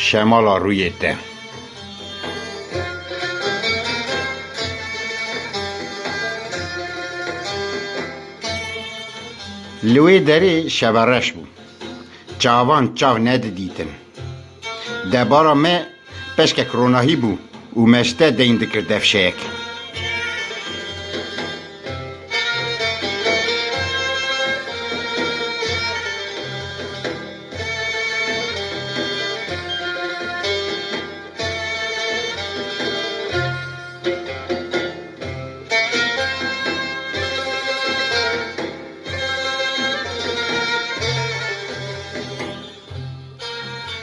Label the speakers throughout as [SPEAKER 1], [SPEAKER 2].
[SPEAKER 1] شمالا روی ده لوی دری شبرش بود چاوان چاو ندیدن دبارا ما پشک کروناهی بود و مشته دین دکر دفشک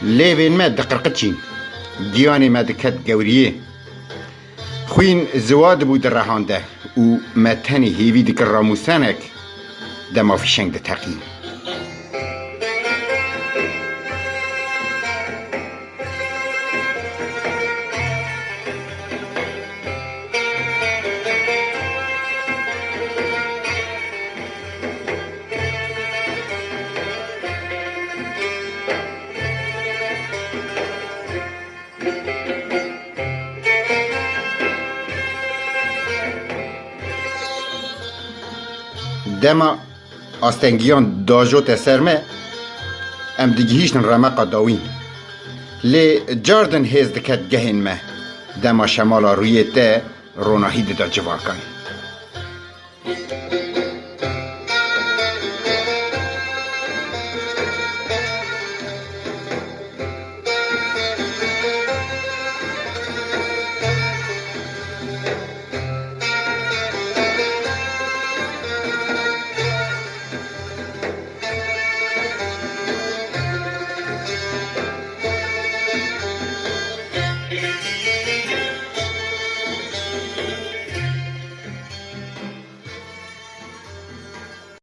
[SPEAKER 1] لیوین ما دقرقچین دیانی ما دکت گوریه خوین زواد بود رهانده و متنی هیوی دکر راموسانک دما فیشنگ ده تقیم دما آستنگیان داجوت سرمه ام دیگهیشن رمقا داوین لی جاردن هیز دکت گهین مه دما شمالا روی ده روناهی دا جواکان